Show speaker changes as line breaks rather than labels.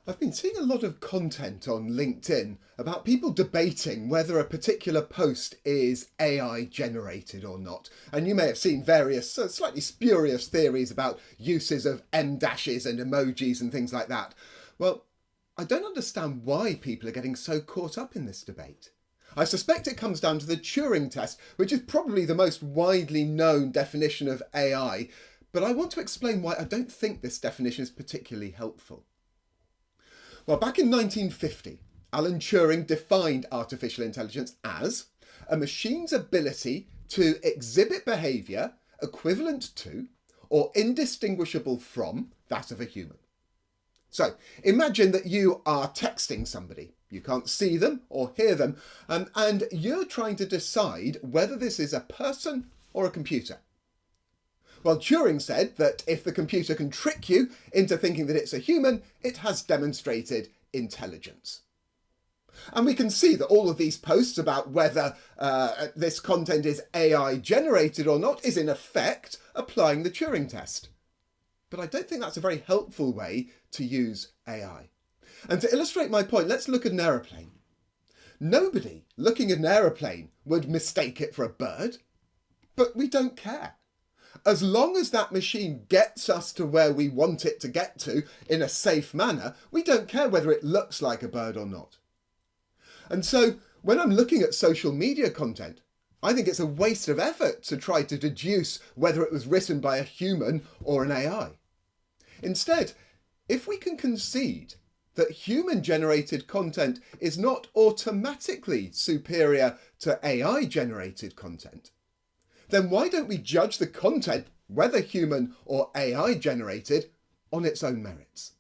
I've been seeing a lot of content on LinkedIn about people debating whether a particular post is AI generated or not. And you may have seen various slightly spurious theories about uses of M dashes and emojis and things like that. Well, I don't understand why people are getting so caught up in this debate. I suspect it comes down to the Turing Test, which is probably the most widely known definition of AI, but I want to explain why I don't think this definition is particularly helpful. Well, back in 1950, Alan Turing defined artificial intelligence as a machine's ability to exhibit behaviour equivalent to or indistinguishable from that of a human. So imagine that you are texting somebody. You can't see them or hear them, and you're trying to decide whether this is a person or a computer. Well, Turing said that if the computer can trick you into thinking that it's a human, it has demonstrated intelligence. And we can see that all of these posts about whether this content is AI generated or not is in effect applying the Turing test. But I don't think that's a very helpful way to use AI. And to illustrate my point, let's look at an aeroplane. Nobody looking at an aeroplane would mistake it for a bird, but we don't care. As long as that machine gets us to where we want it to get to in a safe manner, we don't care whether it looks like a bird or not. And so when I'm looking at social media content, I think it's a waste of effort to try to deduce whether it was written by a human or an AI. Instead, if we can concede that human-generated content is not automatically superior to AI-generated content, then why don't we judge the content, whether human or AI generated, on its own merits?